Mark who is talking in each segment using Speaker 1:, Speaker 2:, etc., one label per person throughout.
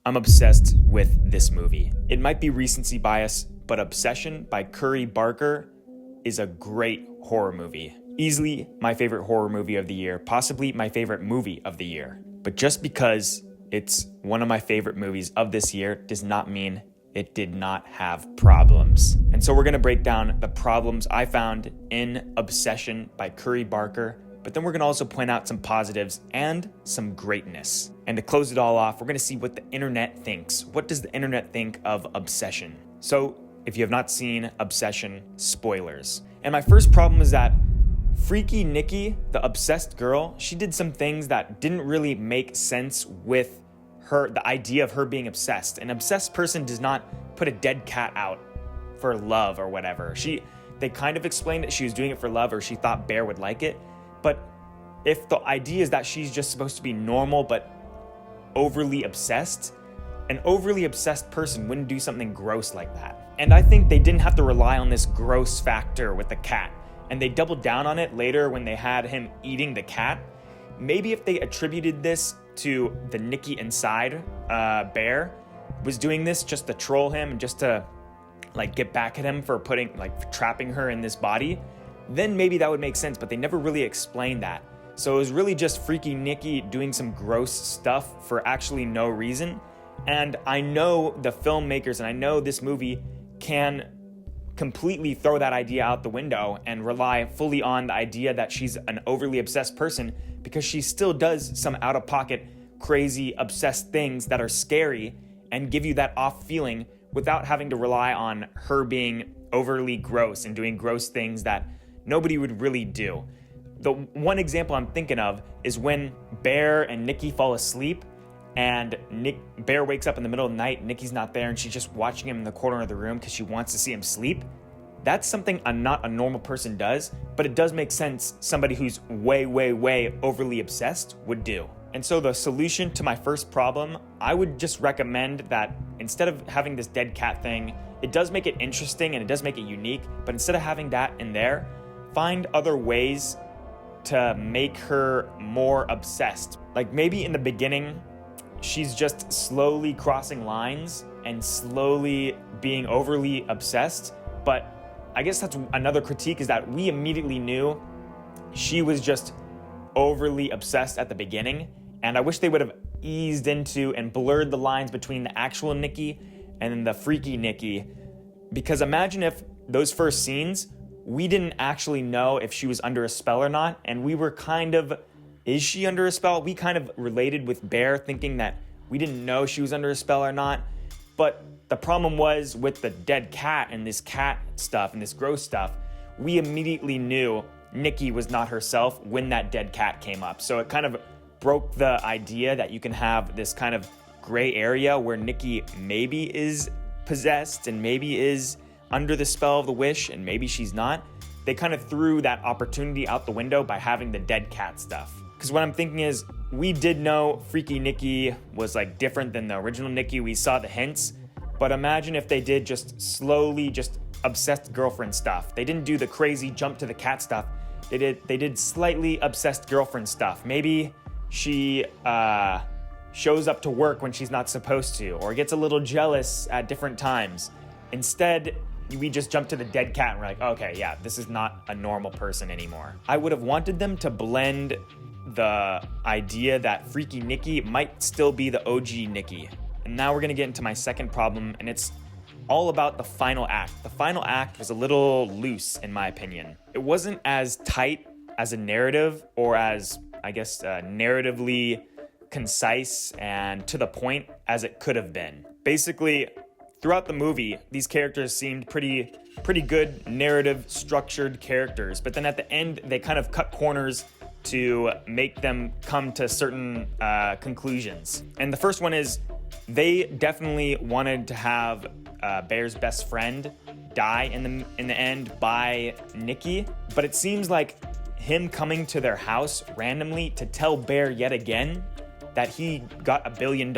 Speaker 1: I'm obsessed with this movie. It might be recency bias, but Obsession by Curry Barker is a great horror movie. Easily my favorite horror movie of the year, possibly my favorite movie of the year. But just because it's one of my favorite movies of this year does not mean it did not have problems. And so we're gonna break down the problems I found in Obsession by Curry Barker, but then we're gonna also point out some positives and some greatness. And to close it all off, we're gonna see what the internet thinks. What does the internet think of Obsession? So if you have not seen Obsession, spoilers. And my first problem is that Freaky Nikki, the obsessed girl, she did some things that didn't really make sense with her, the idea of her being obsessed. An obsessed person does not put a dead cat out for love or whatever. They kind of explained that she was doing it for love or she thought Bear would like it. But if the idea is that she's just supposed to be normal but overly obsessed, an overly obsessed person wouldn't do something gross like that. And I think they didn't have to rely on this gross factor with the cat. And they doubled down on it later when they had him eating the cat. Maybe if they attributed this to the Nikki inside, Bear was doing this just to troll him and just to get back at him for trapping her in this body, then maybe that would make sense, but they never really explained that. So it was really just Freaky Nikki doing some gross stuff for actually no reason. And I know the filmmakers and I know this movie can completely throw that idea out the window and rely fully on the idea that she's an overly obsessed person because she still does some out-of-pocket, crazy, obsessed things that are scary and give you that off feeling without having to rely on her being overly gross and doing gross things that nobody would really do. The one example I'm thinking of is when Bear and Nikki fall asleep and Bear wakes up in the middle of the night, Nikki's not there, and she's just watching him in the corner of the room because she wants to see him sleep. That's something not a normal person does, but it does make sense somebody who's way, way, way overly obsessed would do. And so the solution to my first problem, I would just recommend that instead of having this dead cat thing, it does make it interesting and it does make it unique, but instead of having that in there, find other ways to make her more obsessed. Like maybe in the beginning, she's just slowly crossing lines and slowly being overly obsessed. But I guess that's another critique, is that we immediately knew she was just overly obsessed at the beginning. And I wish they would have eased into and blurred the lines between the actual Nikki and the Freaky Nikki. Because imagine if those first scenes, we didn't actually know if she was under a spell or not. And we were kind of, is she under a spell? We kind of related with Bear, thinking that we didn't know she was under a spell or not. But the problem was with the dead cat and this cat stuff and this gross stuff, we immediately knew Nikki was not herself when that dead cat came up. So it kind of broke the idea that you can have this kind of gray area where Nikki maybe is possessed and maybe is under the spell of the wish and maybe she's not. They kind of threw that opportunity out the window by having the dead cat stuff. Because what I'm thinking is, we did know Freaky Nikki was different than the original Nikki. We saw the hints, but imagine if they did just slowly just obsessed girlfriend stuff. They didn't do the crazy jump to the cat stuff. They did slightly obsessed girlfriend stuff. Maybe she shows up to work when she's not supposed to, or gets a little jealous at different times. Instead, we just jump to the dead cat and we're like, okay, yeah, this is not a normal person anymore. I would have wanted them to blend the idea that Freaky Nikki might still be the OG Nikki. And now we're gonna get into my second problem, and it's all about the final act. The final act was a little loose, in my opinion. It wasn't as tight as a narrative, or as, I guess, narratively concise and to the point as it could have been. Basically, throughout the movie, these characters seemed pretty good narrative structured characters, but then at the end, they kind of cut corners to make them come to certain conclusions. And the first one is, they definitely wanted to have Bear's best friend die in the end by Nikki, but it seems like him coming to their house randomly to tell Bear yet again that he got $1 billion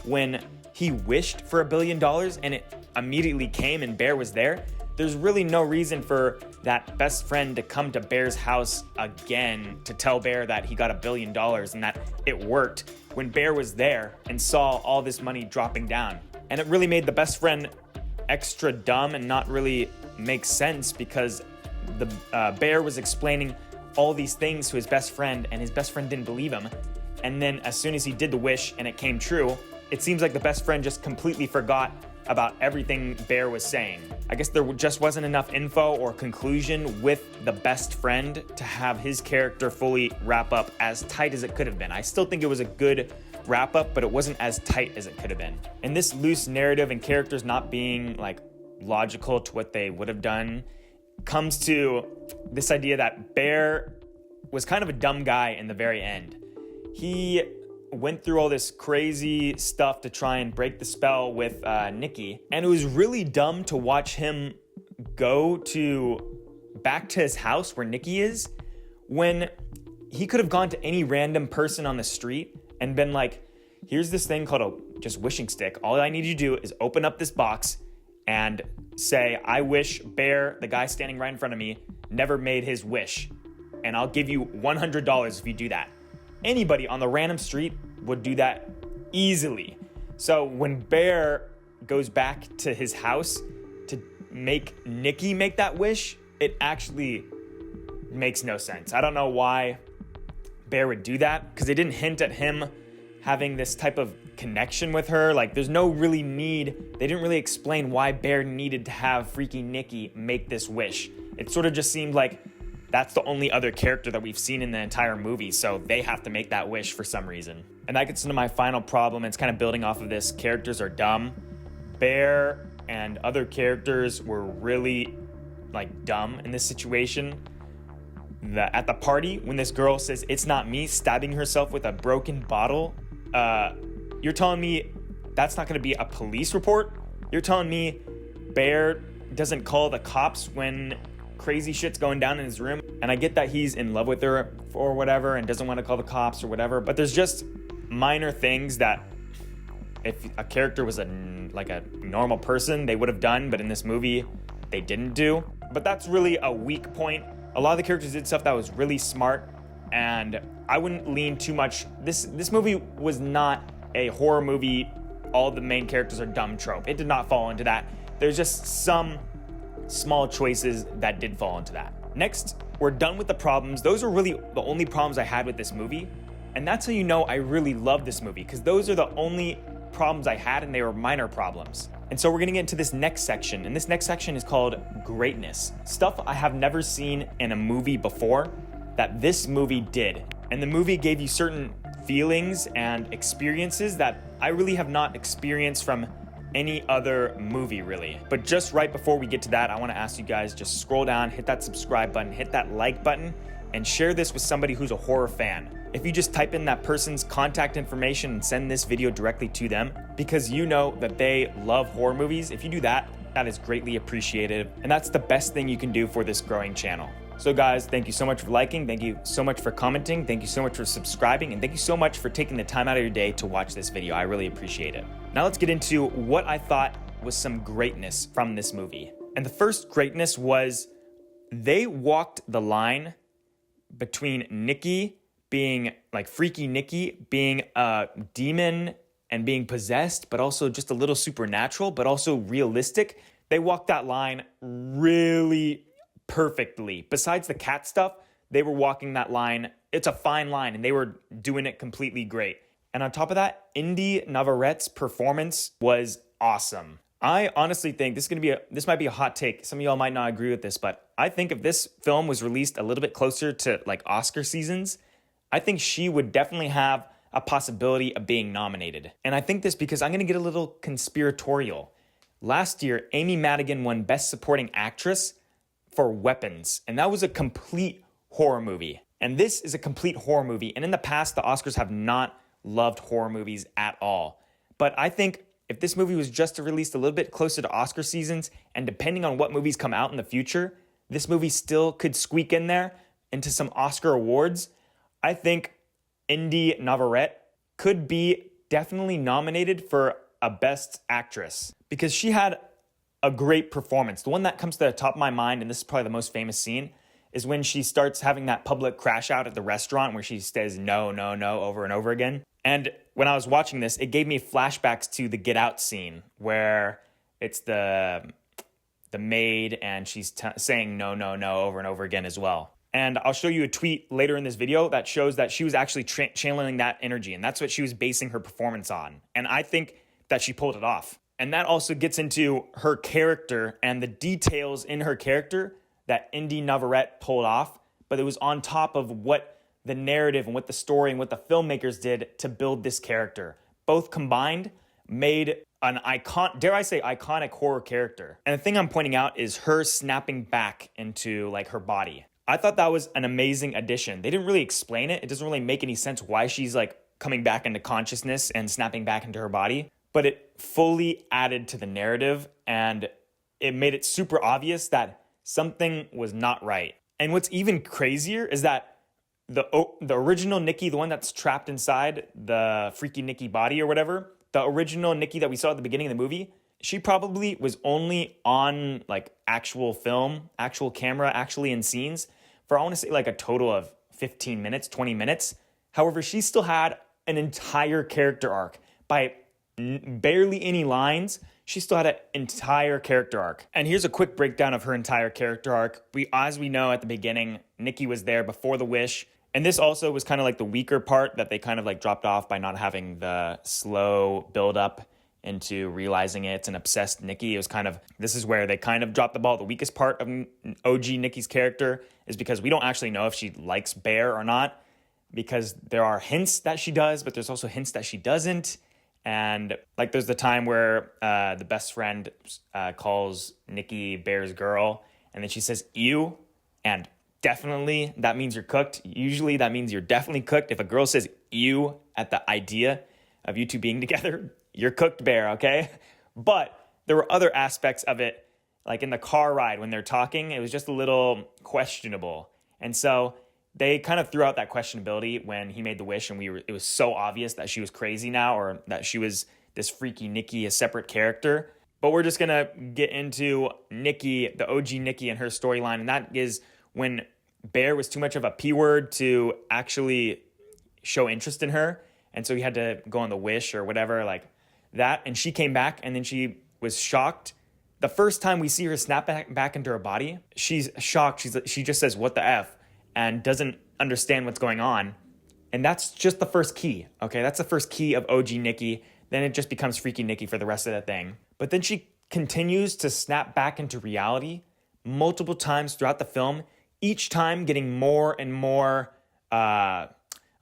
Speaker 1: when he wished for $1 billion and it immediately came and Bear was there, there's really no reason for that best friend to come to Bear's house again to tell Bear that he got $1 billion and that it worked when Bear was there and saw all this money dropping down. And it really made the best friend extra dumb and not really make sense, because the Bear was explaining all these things to his best friend and his best friend didn't believe him. And then as soon as he did the wish and it came true, it seems like the best friend just completely forgot about everything Bear was saying. I guess there just wasn't enough info or conclusion with the best friend to have his character fully wrap up as tight as it could have been. I still think it was a good wrap up, but it wasn't as tight as it could have been. And this loose narrative and characters not being like logical to what they would have done comes to this idea that Bear was kind of a dumb guy in the very end. He went through all this crazy stuff to try and break the spell with Nikki, and it was really dumb to watch him go back to his house where Nikki is, when he could have gone to any random person on the street and been like, here's this thing called a just wishing stick. All I need you to do is open up this box and say, I wish Bear, the guy standing right in front of me, never made his wish, and I'll give you $100 if you do that. Anybody on the random street would do that easily. So when Bear goes back to his house to make Nikki make that wish, it actually makes no sense. I don't know why Bear would do that, because they didn't hint at him having this type of connection with her. Like, there's no really need. They didn't really explain why Bear needed to have freaky Nikki make this wish. It sort of just seemed like that's the only other character that we've seen in the entire movie, so they have to make that wish for some reason. And that gets into my final problem. It's kind of building off of this. Characters are dumb. Bear and other characters were really dumb in this situation. At the party, when this girl says, "It's not me," stabbing herself with a broken bottle, you're telling me that's not going to be a police report? You're telling me Bear doesn't call the cops when crazy shit's going down in his room? And I get that he's in love with her or whatever and doesn't want to call the cops or whatever, but there's just minor things that if a character was a normal person, they would have done, but in this movie, they didn't do. But that's really a weak point. A lot of the characters did stuff that was really smart, and I wouldn't lean too much. This movie was not a horror movie, all the main characters are dumb trope. It did not fall into that. There's just some small choices that did fall into that. Next, we're done with the problems. Those are really the only problems I had with this movie. And that's how you know I really love this movie, because those are the only problems I had, and they were minor problems. And so we're gonna get into this next section, and this next section is called greatness. Stuff I have never seen in a movie before that this movie did. And the movie gave you certain feelings and experiences that I really have not experienced from any other movie, really. But just right before we get to that, I want to ask you guys, just scroll down, hit that subscribe button, hit that like button, and share this with somebody who's a horror fan. If you just type in that person's contact information and send this video directly to them, because you know that they love horror movies, if you do that, that is greatly appreciated. And that's the best thing you can do for this growing channel. So guys, thank you so much for liking, thank you so much for commenting, thank you so much for subscribing, and thank you so much for taking the time out of your day to watch this video. I really appreciate it. Now let's get into what I thought was some greatness from this movie. And the first greatness was they walked the line between Nikki being freaky Nikki, being a demon and being possessed, but also just a little supernatural, but also realistic. They walked that line really perfectly. Besides the cat stuff, they were walking that line. It's a fine line, and they were doing it completely great. And on top of that, Inde Navarettes' performance was awesome. I honestly think this might be a hot take. Some of y'all might not agree with this, but I think if this film was released a little bit closer to Oscar seasons, I think she would definitely have a possibility of being nominated. And I think this because I'm gonna get a little conspiratorial. Last year, Amy Madigan won Best Supporting Actress for Weapons, and that was a complete horror movie. And this is a complete horror movie, and in the past, the Oscars have not loved horror movies at all. But I think if this movie was just released a little bit closer to Oscar seasons, and depending on what movies come out in the future, this movie still could squeak in there into some Oscar awards. I think Inde Navarette could be definitely nominated for a Best Actress, because she had a great performance. The one that comes to the top of my mind, and this is probably the most famous scene, is when she starts having that public crash out at the restaurant where she says no, no, no over and over again. And when I was watching this, it gave me flashbacks to the Get Out scene where it's the maid and she's saying no, no, no over and over again as well. And I'll show you a tweet later in this video that shows that she was actually channeling that energy, and that's what she was basing her performance on. And I think that she pulled it off. And that also gets into her character and the details in her character that Inde Navarettes pulled off, but it was on top of what the narrative and what the story and what the filmmakers did to build this character. Both combined made an iconic horror character. And the thing I'm pointing out is her snapping back into like her body. I thought that was an amazing addition. They didn't really explain it. It doesn't really make any sense why she's like coming back into consciousness and snapping back into her body, but it fully added to the narrative and it made it super obvious that something was not right. And what's even crazier is that the original Nikki, the one that's trapped inside the freaky Nikki body or whatever, the original Nikki that we saw at the beginning of the movie, she probably was only on like actual film, actual camera, actually in scenes for I want to say like a total of 15 minutes, 20 minutes. However, she still had an entire character arc. By barely any lines, she still had an entire character arc. And here's a quick breakdown of her entire character arc. As we know at the beginning, Nikki was there before the wish. And this also was kind of like the weaker part that they kind of like dropped off by not having the slow build up into realizing it's an obsessed Nikki. It was kind of, this is where they kind of dropped the ball. The weakest part of OG Nikki's character is because we don't actually know if she likes Bear or not, because there are hints that she does, but there's also hints that she doesn't. And like there's the time where the best friend calls Nikki Bear's girl, and then she says, ew, and definitely that means you're cooked. Usually that means you're definitely cooked. If a girl says ew at the idea of you two being together, you're cooked, Bear, okay? But there were other aspects of it, like in the car ride when they're talking, it was just a little questionable. And so they kind of threw out that questionability when he made the wish, and it was so obvious that she was crazy now, or that she was this freaky Nikki, a separate character. But we're just gonna get into Nikki, the OG Nikki, and her storyline, and that is when Bear was too much of a P word to actually show interest in her, and so he had to go on the wish or whatever, like that, and she came back, and then she was shocked. The first time we see her snap back into her body, she's shocked. She just says, what the F? And doesn't understand what's going on. And that's just the first key, okay? That's the first key of OG Nikki. Then it just becomes Freaky Nikki for the rest of the thing. But then she continues to snap back into reality multiple times throughout the film, each time getting more and more, I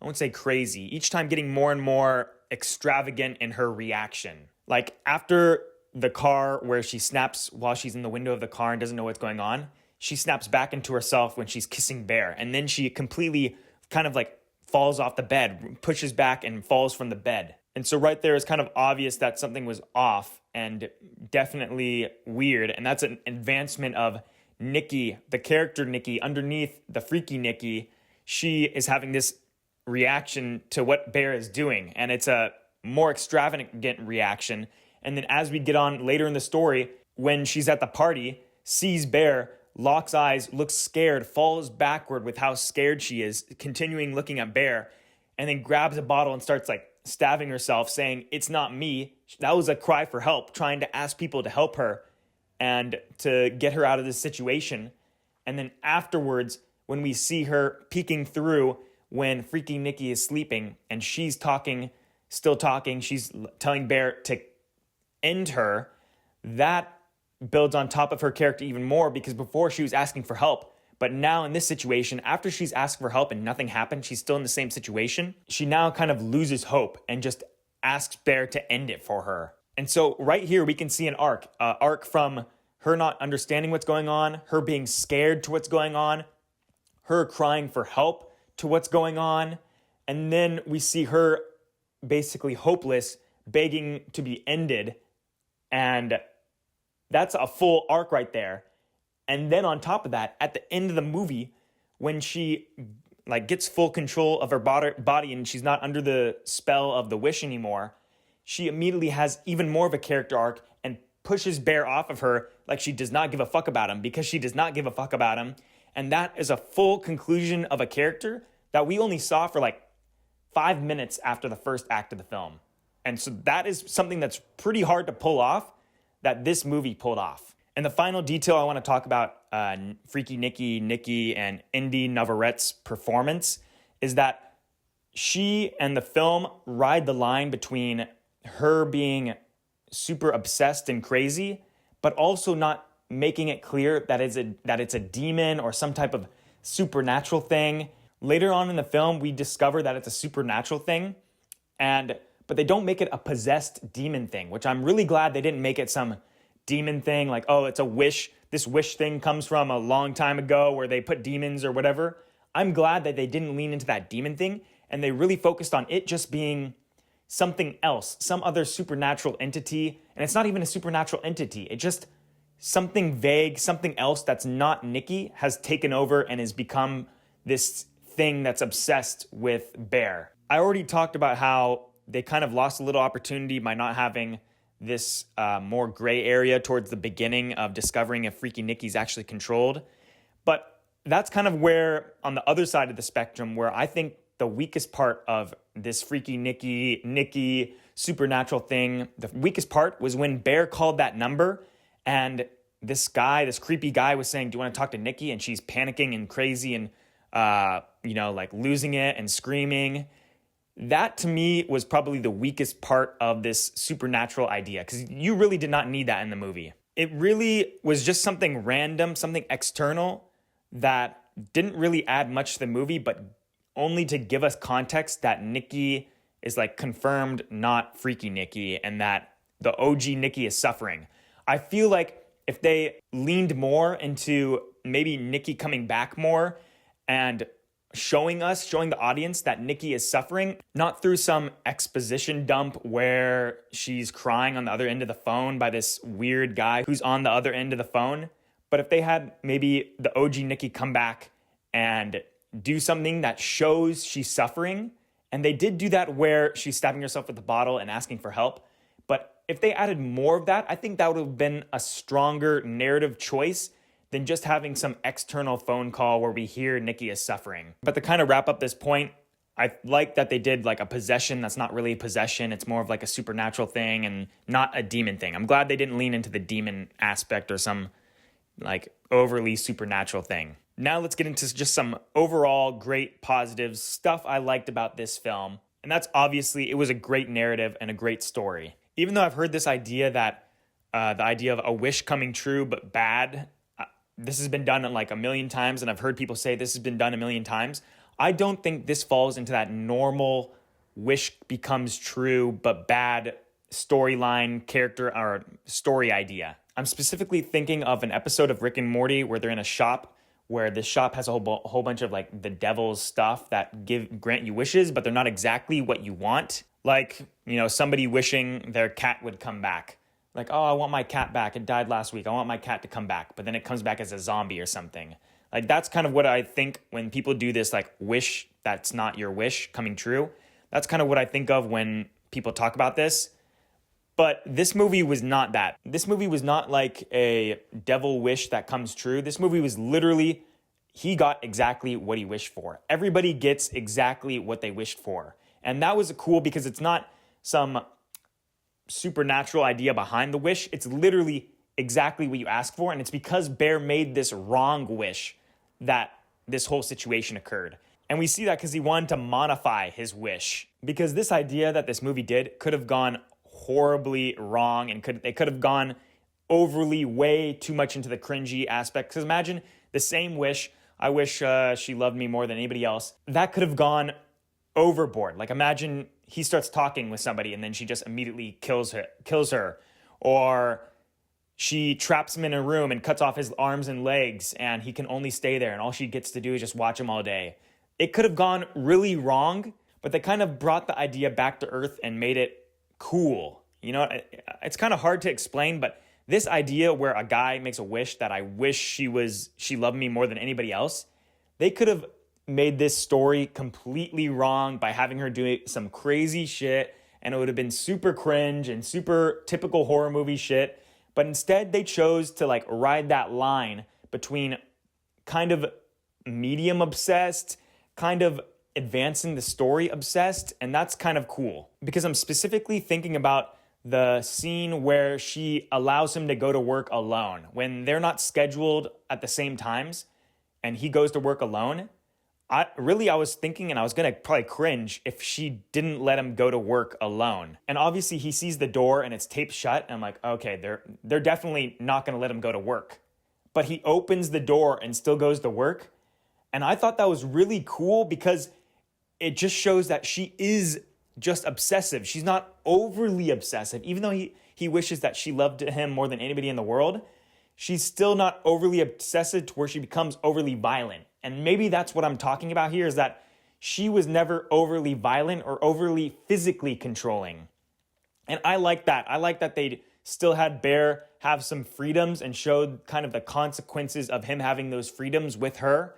Speaker 1: won't say crazy, each time getting more and more extravagant in her reaction. Like after the car where she snaps while she's in the window of the car and doesn't know what's going on, she snaps back into herself when she's kissing Bear. And then she completely kind of like falls off the bed, pushes back and falls from the bed. And so right there is kind of obvious that something was off and definitely weird. And that's an advancement of Nikki, the character Nikki, underneath the freaky Nikki. She is having this reaction to what Bear is doing. And it's a more extravagant reaction. And then as we get on later in the story, when she's at the party, sees Bear, locks eyes, looks scared, falls backward with how scared she is, continuing looking at Bear, and then grabs a bottle and starts like stabbing herself, saying, it's not me. That was a cry for help, trying to ask people to help her and to get her out of this situation. And then afterwards, when we see her peeking through when Freaky Nikki is sleeping and she's still talking, she's telling Bear to end her, that builds on top of her character even more, because before she was asking for help, but now in this situation, after she's asked for help and nothing happened, she's still in the same situation, she now kind of loses hope and just asks Bear to end it for her. And so right here we can see an arc from her not understanding what's going on, her being scared to what's going on, her crying for help to what's going on, and then we see her basically hopeless, begging to be ended, and that's a full arc right there. And then on top of that, at the end of the movie, when she like gets full control of her body and she's not under the spell of the wish anymore, she immediately has even more of a character arc and pushes Bear off of her like she does not give a fuck about him because she does not give a fuck about him. And that is a full conclusion of a character that we only saw for like 5 minutes after the first act of the film. And so that is something that's pretty hard to pull off that this movie pulled off. And the final detail I want to talk about Freaky Nikki, and Inde Navarettes' performance is that she and the film ride the line between her being super obsessed and crazy, but also not making it clear that it's a demon or some type of supernatural thing. Later on in the film, we discover that it's a supernatural thing, but they don't make it a possessed demon thing, which I'm really glad they didn't make it some demon thing, like, oh, it's a wish. This wish thing comes from a long time ago where they put demons or whatever. I'm glad that they didn't lean into that demon thing, and they really focused on it just being something else, some other supernatural entity. And it's not even a supernatural entity. It's just something vague, something else that's not Nikki has taken over and has become this thing that's obsessed with Bear. I already talked about how they kind of lost a little opportunity by not having this more gray area towards the beginning of discovering if Freaky Nikki's actually controlled. But that's kind of where, on the other side of the spectrum, where I think the weakest part of this Freaky Nikki supernatural thing, the weakest part was when Bear called that number and this creepy guy was saying, do you want to talk to Nikki? And she's panicking and crazy and, like losing it and screaming. That to me was probably the weakest part of this supernatural idea, because you really did not need that in the movie. It really was just something random, something external that didn't really add much to the movie, but only to give us context that Nikki is like confirmed not Freaky Nikki and that the OG Nikki is suffering. I feel like if they leaned more into maybe Nikki coming back more and showing the audience that Nikki is suffering, not through some exposition dump where she's crying on the other end of the phone by this weird guy who's on the other end of the phone, but if they had maybe the OG Nikki come back and do something that shows she's suffering, and they did do that where she's stabbing herself with the bottle and asking for help, but if they added more of that, I think that would have been a stronger narrative choice than just having some external phone call where we hear Nikki is suffering. But to kind of wrap up this point, I like that they did like a possession that's not really a possession. It's more of like a supernatural thing and not a demon thing. I'm glad they didn't lean into the demon aspect or some like overly supernatural thing. Now let's get into just some overall great positive stuff I liked about this film. And that's obviously, it was a great narrative and a great story. Even though I've heard this idea that the idea of a wish coming true but bad, this has been done like a million times, and I've heard people say this has been done a million times. I don't think this falls into that normal wish becomes true but bad storyline, character, or story idea. I'm specifically thinking of an episode of Rick and Morty where they're in a shop where this shop has a whole bunch of like the devil's stuff that grant you wishes, but they're not exactly what you want. Like, somebody wishing their cat would come back. Like, oh, I want my cat back. It died last week. I want my cat to come back. But then it comes back as a zombie or something. Like, that's kind of what I think when people do this, like, wish that's not your wish coming true. That's kind of what I think of when people talk about this. But this movie was not that. This movie was not like a devil wish that comes true. This movie was literally, he got exactly what he wished for. Everybody gets exactly what they wished for. And that was cool because it's not some supernatural idea behind the wish. It's literally exactly what you ask for, and it's because Bear made this wrong wish that this whole situation occurred. And we see that because he wanted to modify his wish, because this idea that this movie did could have gone horribly wrong, and it could have gone overly way too much into the cringy aspect. Because imagine the same wish, I wish she loved me more than anybody else, that could have gone overboard. Like, imagine he starts talking with somebody and then she just immediately kills her. Or she traps him in a room and cuts off his arms and legs and he can only stay there and all she gets to do is just watch him all day. It could have gone really wrong, but they kind of brought the idea back to earth and made it cool. It's kind of hard to explain, but this idea where a guy makes a wish that I wish she loved me more than anybody else, they could have made this story completely wrong by having her do some crazy shit, and it would have been super cringe and super typical horror movie shit. But instead, they chose to like ride that line between kind of medium obsessed, kind of advancing the story obsessed, and that's kind of cool. Because I'm specifically thinking about the scene where she allows him to go to work alone. When they're not scheduled at the same times and he goes to work alone, I was thinking, and I was gonna probably cringe if she didn't let him go to work alone. And obviously he sees the door and it's taped shut, and I'm like, okay, they're definitely not gonna let him go to work. But he opens the door and still goes to work. And I thought that was really cool because it just shows that she is just obsessive. She's not overly obsessive. Even though he wishes that she loved him more than anybody in the world, she's still not overly obsessive to where she becomes overly violent. And maybe that's what I'm talking about here, is that she was never overly violent or overly physically controlling. And I like that. I like that they still had Bear have some freedoms and showed kind of the consequences of him having those freedoms with her,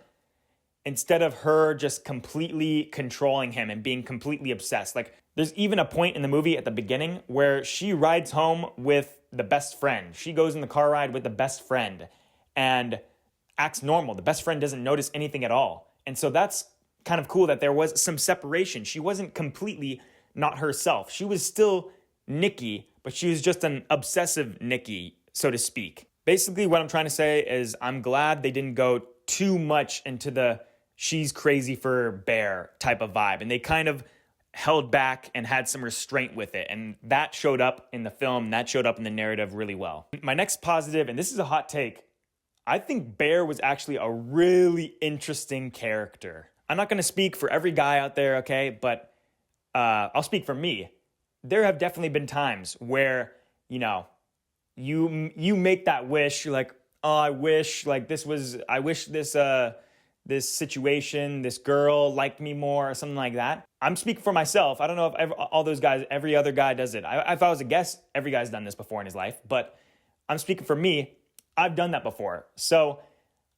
Speaker 1: instead of her just completely controlling him and being completely obsessed. Like, there's even a point in the movie at the beginning where she rides home with the best friend. She goes in the car ride with the best friend and acts normal. The best friend doesn't notice anything at all. And so that's kind of cool that there was some separation. She wasn't completely not herself. She was still Nikki, but she was just an obsessive Nikki, so to speak. Basically, what I'm trying to say is I'm glad they didn't go too much into the she's crazy for Bear type of vibe. And they kind of held back and had some restraint with it. And that showed up in the film. That showed up in the narrative really well. My next positive, and this is a hot take, I think Bear was actually a really interesting character. I'm not going to speak for every guy out there, okay? But I'll speak for me. There have definitely been times where, you know, you make that wish. You're like, oh, I wish this situation, this girl liked me more or something like that. I'm speaking for myself. I don't know if all those guys, every other guy does it. If I was a guest, every guy's done this before in his life, but I'm speaking for me. I've done that before. So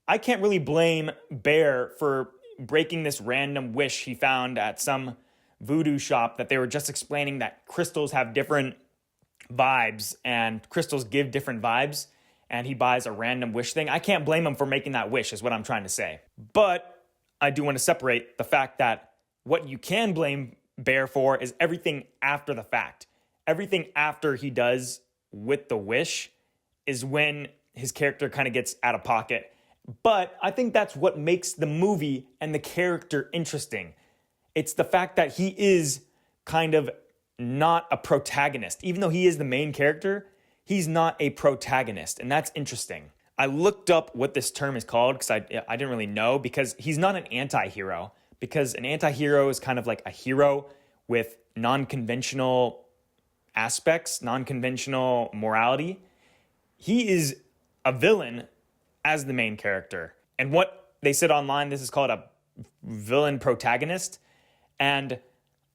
Speaker 1: I can't really blame Bear for breaking this random wish he found at some voodoo shop that they were just explaining that crystals have different vibes and crystals give different vibes. And he buys a random wish thing. I can't blame him for making that wish, is what I'm trying to say. But I do want to separate the fact that what you can blame Bear for is everything after the fact. Everything after he does with the wish is when his character kind of gets out of pocket. But I think that's what makes the movie and the character interesting. It's the fact that he is kind of not a protagonist. Even though he is the main character, he's not a protagonist, and that's interesting. I looked up what this term is called because I didn't really know, because he's not an anti-hero, because an anti-hero is kind of like a hero with non-conventional aspects, non-conventional morality. He is a villain as the main character. And what they said online, this is called a villain protagonist, and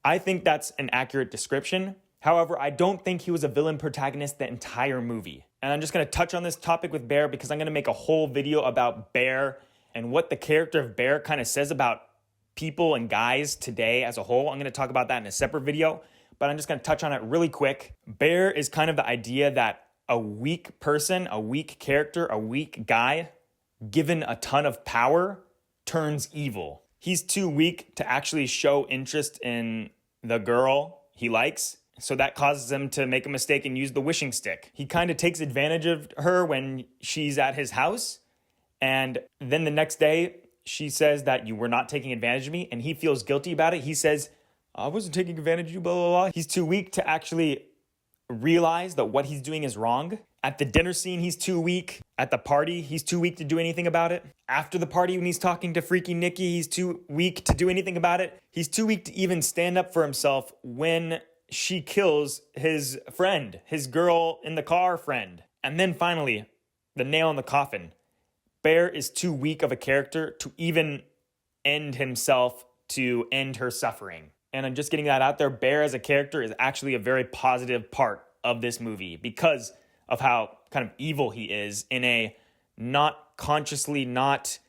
Speaker 1: I think that's an accurate description. However, I don't think he was a villain protagonist the entire movie. And I'm just going to touch on this topic with Bear because I'm going to make a whole video about Bear and what the character of Bear kind of says about people and guys today as a whole. I'm going to talk about that in a separate video, but I'm just going to touch on it really quick. Bear is kind of the idea that a weak person, a weak character, a weak guy, given a ton of power, turns evil. He's too weak to actually show interest in the girl he likes. So that causes him to make a mistake and use the wishing stick. He kind of takes advantage of her when she's at his house. And then the next day, she says that you were not taking advantage of me. And he feels guilty about it. He says, I wasn't taking advantage of you, blah, blah, blah. He's too weak to actually realize that what he's doing is wrong. At the dinner scene, he's too weak. At the party, he's too weak to do anything about it. After the party, when he's talking to Freaky Nikki, he's too weak to do anything about it. He's too weak to even stand up for himself when she kills his friend, his girl in the car friend. And then finally, the nail in the coffin. Bear is too weak of a character to even end himself, to end her suffering. And I'm just getting that out there. Bear as a character is actually a very positive part of this movie because of how kind of evil he is in a not consciously, not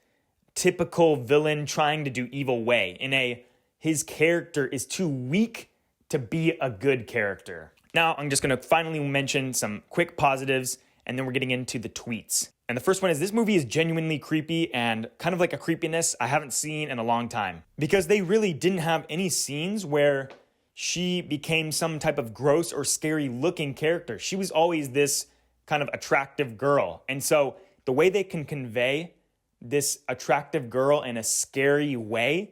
Speaker 1: typical villain trying to do evil way. His character is too weak to be a good character. Now, I'm just going to finally mention some quick positives, and then we're getting into the tweets. And the first one is, this movie is genuinely creepy and kind of like a creepiness I haven't seen in a long time. Because they really didn't have any scenes where she became some type of gross or scary looking character. She was always this kind of attractive girl. And so the way they can convey this attractive girl in a scary way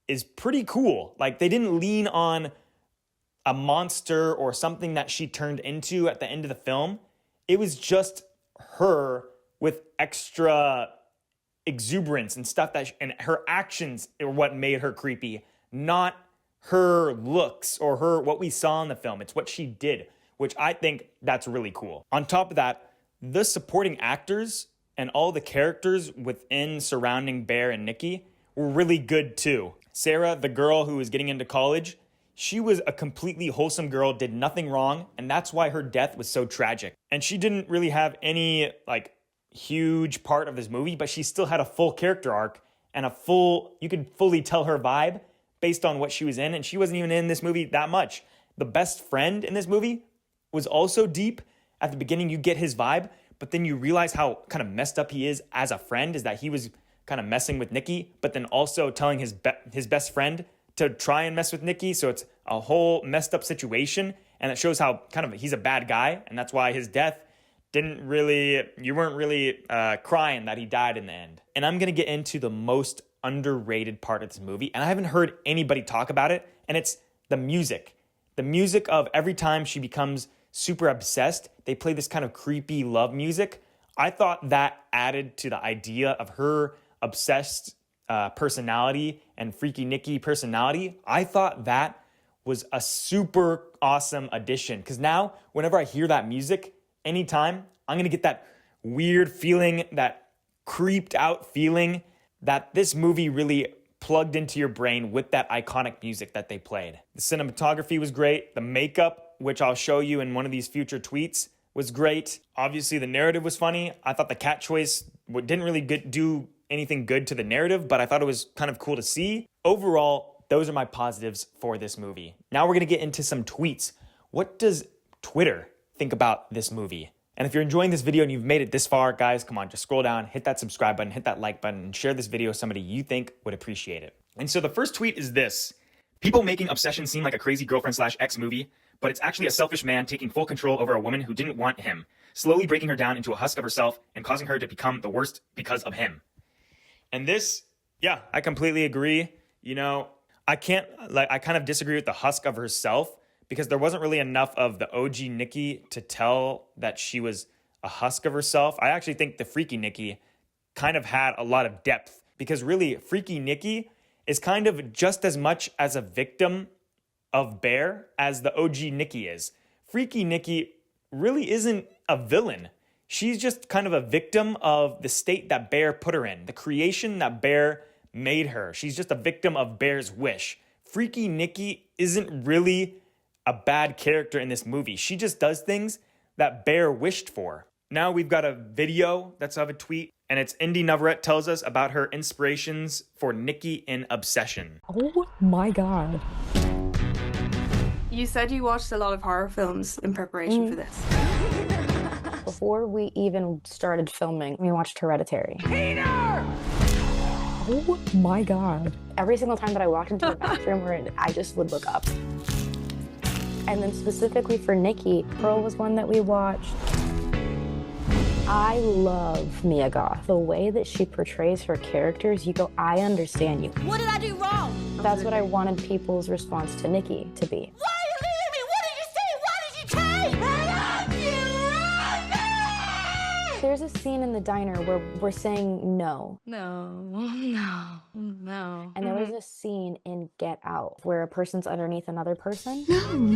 Speaker 1: is pretty cool. Like, they didn't lean on a monster or something that she turned into at the end of the film. It was just her with extra exuberance and stuff and her actions are what made her creepy, not her looks or what we saw in the film. It's what she did, which I think that's really cool. On top of that, the supporting actors and all the characters within surrounding Bear and Nikki were really good too. Sarah, the girl who was getting into college, she was a completely wholesome girl, did nothing wrong, and that's why her death was so tragic. And she didn't really have any huge part of this movie, but she still had a full character arc and you could fully tell her vibe based on what she was in, and she wasn't even in this movie that much. The best friend in this movie was also deep. At the beginning, you get his vibe, but then you realize how kind of messed up he is as a friend, is that he was kind of messing with Nikki, but then also telling his best friend to try and mess with Nikki. So it's a whole messed up situation, and it shows how kind of he's a bad guy, and that's why his death you weren't really crying that he died in the end. And I'm going to get into the most underrated part of this movie, and I haven't heard anybody talk about it, and it's the music. The music of every time she becomes super obsessed, they play this kind of creepy love music. I thought that added to the idea of her obsessed personality and Freaky Nikki personality. I thought that was a super awesome addition, because now whenever I hear that music, anytime, I'm going to get that weird feeling, that creeped out feeling that this movie really plugged into your brain with that iconic music that they played. The cinematography was great. The makeup, which I'll show you in one of these future tweets, was great. Obviously, the narrative was funny. I thought the cat choice didn't really do anything good to the narrative, but I thought it was kind of cool to see. Overall, those are my positives for this movie. Now we're going to get into some tweets. What does Twitter think about this movie? And if you're enjoying this video and you've made it this far, guys, come on, just scroll down, hit that subscribe button, hit that like button, and share this video with somebody you think would appreciate it. And so the first tweet is this: people making Obsession seem like a crazy girlfriend/ex movie, but it's actually a selfish man taking full control over a woman who didn't want him, slowly breaking her down into a husk of herself and causing her to become the worst because of him. And this, yeah, I completely agree. I kind of disagree with the husk of herself, because there wasn't really enough of the OG Nikki to tell that she was a husk of herself. I actually think the Freaky Nikki kind of had a lot of depth, because really Freaky Nikki is kind of just as much as a victim of Bear as the OG Nikki is. Freaky Nikki really isn't a villain. She's just kind of a victim of the state that Bear put her in, the creation that Bear made her. She's just a victim of Bear's wish. Freaky Nikki isn't really a bad character in this movie. She just does things that Bear wished for. Now we've got a video that's of a tweet, and it's Inde Navarettes tells us about her inspirations for Nikki in Obsession.
Speaker 2: Oh my God.
Speaker 3: You said you watched a lot of horror films in preparation for this.
Speaker 2: Before we even started filming, we watched Hereditary. Peter! Oh my God. Every single time that I walked into the bathroom, I just would look up. And then specifically for Nikki, Pearl was one that we watched. I love Mia Goth. The way that she portrays her characters, you go, I understand you.
Speaker 4: What did I do wrong?
Speaker 2: That's what I wanted people's response to Nikki to be.
Speaker 4: Why are you leaving me? What did you say? Why did you change? I love you!
Speaker 2: There's a scene in the diner where we're saying no.
Speaker 3: No.
Speaker 2: And there was a scene in Get Out where a person's underneath another person.
Speaker 4: Don't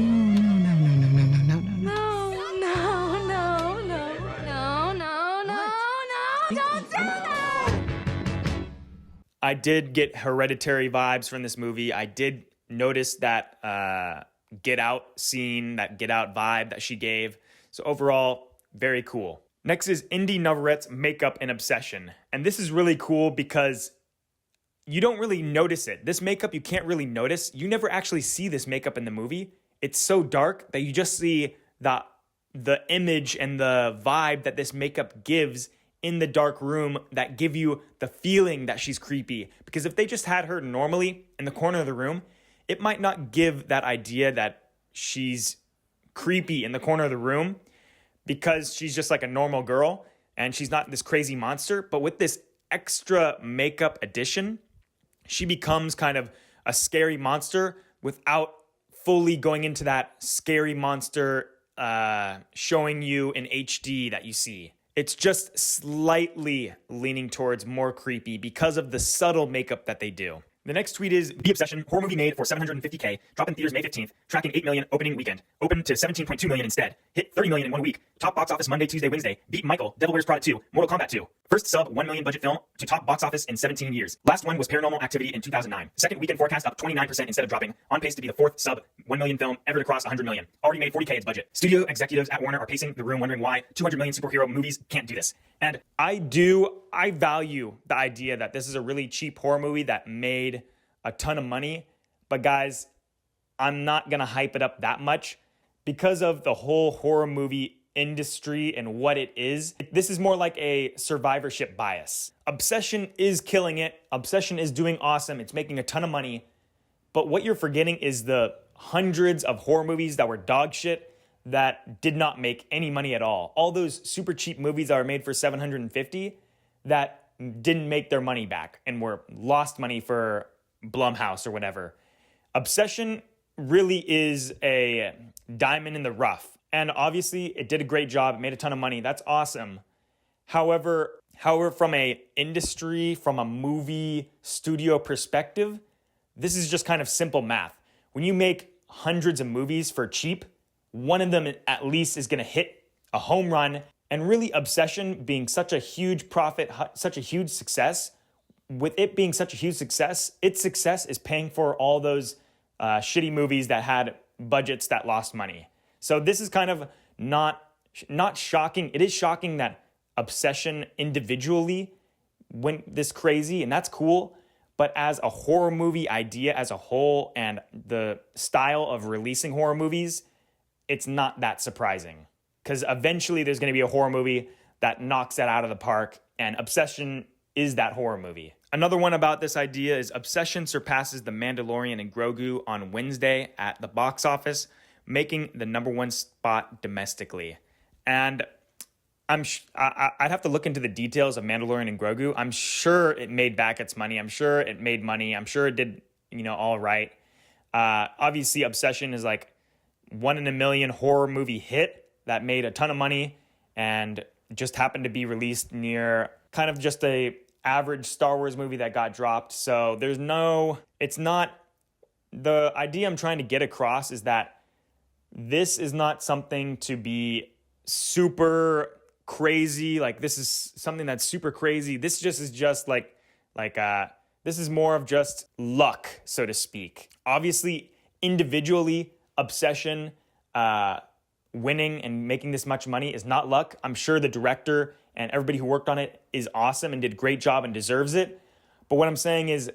Speaker 4: do that!
Speaker 1: I did get Hereditary vibes from this movie. I did notice that Get Out scene, that Get Out vibe that she gave. So overall, very cool. Next is Inde Navarettes' makeup in Obsession. And this is really cool because you don't really notice it. This makeup you can't really notice. You never actually see this makeup in the movie. It's so dark that you just see the the image and the vibe that this makeup gives in the dark room that give you the feeling that she's creepy. Because if they just had her normally in the corner of the room, it might not give that idea that she's creepy in the corner of the room because she's just like a normal girl and she's not this crazy monster. But with this extra makeup addition, she becomes kind of a scary monster without fully going into that scary monster showing you in HD that you see. It's just slightly leaning towards more creepy because of the subtle makeup that they do. The next tweet is, The Obsession, horror movie made for $750K, drop in theaters May 15th, tracking 8 million opening weekend, opened to 17.2 million instead, hit 30 million in 1 week, top box office Monday, Tuesday, Wednesday, beat Michael, Devil Wears Prada 2, Mortal Kombat 2, first sub 1 million budget film to top box office in 17 years. Last one was Paranormal Activity in 2009. Second weekend forecast up 29% instead of dropping, on pace to be the fourth sub 1 million film ever to cross 100 million. Already made 40K its budget. Studio executives at Warner are pacing the room wondering why 200 million superhero movies can't do this. And I value the idea that this is a really cheap horror movie that made a ton of money, but guys, I'm not gonna hype it up that much because of the whole horror movie industry and what it is. This is more like a survivorship bias. Obsession is killing it. Obsession is doing awesome. It's making a ton of money, but what you're forgetting is the hundreds of horror movies that were dog shit that did not make any money at all. All those super cheap movies that were made for $750 that didn't make their money back and were lost money for Blumhouse or whatever. Obsession really is a diamond in the rough. And obviously it did a great job. It made a ton of money. That's awesome. However, from a industry, from a movie studio perspective, this is just kind of simple math. When you make hundreds of movies for cheap, one of them at least is going to hit a home run. And really, Obsession being such a huge profit, such a huge success, with it being such a huge success, its success is paying for all those shitty movies that had budgets that lost money. So this is kind of not shocking. It is shocking that Obsession individually went this crazy, and that's cool. But as a horror movie idea as a whole and the style of releasing horror movies, it's not that surprising. Because eventually there's going to be a horror movie that knocks that out of the park, and Obsession is that horror movie. Another one about this idea is Obsession surpasses The Mandalorian and Grogu on Wednesday at the box office, making the #1 spot domestically. And I'd have to look into the details of Mandalorian and Grogu. I'm sure it made back its money. I'm sure it made money. I'm sure it did, all right. Obviously, Obsession is like 1 in a million horror movie hit that made a ton of money and just happened to be released near kind of just a average Star Wars movie that got dropped. So it's not, the idea I'm trying to get across is that this is not something to be super crazy. Like this is something that's super crazy. This this is more of just luck, so to speak. Obviously, individually, Obsession, winning and making this much money is not luck. I'm sure the director and everybody who worked on it is awesome and did a great job and deserves it. But what I'm saying is,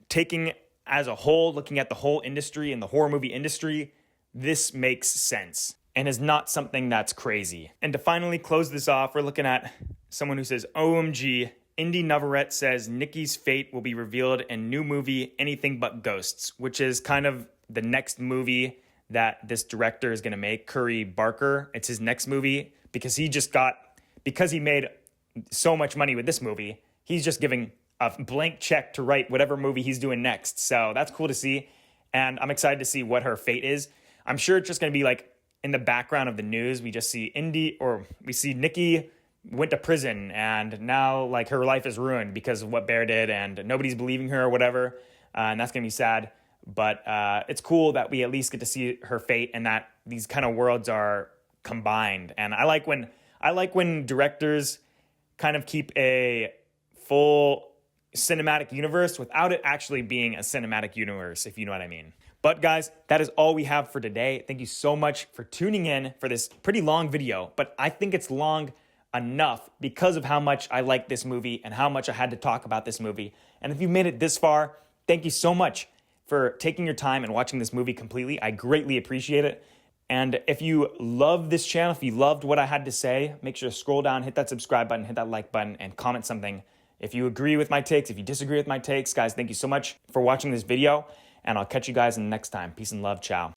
Speaker 1: taking as a whole, looking at the whole industry and the horror movie industry, this makes sense and is not something that's crazy. And to finally close this off, we're looking at someone who says, OMG, Inde Navarettes says Nikki's fate will be revealed in new movie Anything But Ghosts, which is kind of the next movie that this director is going to make, Curry Barker. It's his next movie because he made so much money with this movie, he's just giving a blank check to write whatever movie he's doing next. So that's cool to see. And I'm excited to see what her fate is. I'm sure it's just going to be like in the background of the news. We just see we see Nikki went to prison and now like her life is ruined because of what Bear did and nobody's believing her or whatever. And that's going to be sad. But it's cool that we at least get to see her fate and that these kind of worlds are combined. And I like when directors kind of keep a full cinematic universe without it actually being a cinematic universe, if you know what I mean. But guys, that is all we have for today. Thank you so much for tuning in for this pretty long video, but I think it's long enough because of how much I like this movie and how much I had to talk about this movie. And if you've made it this far, thank you so much for taking your time and watching this movie completely. I greatly appreciate it. And if you love this channel, if you loved what I had to say, make sure to scroll down, hit that subscribe button, hit that like button, and comment something. If you agree with my takes, if you disagree with my takes, guys, thank you so much for watching this video, and I'll catch you guys in the next time. Peace and love. Ciao.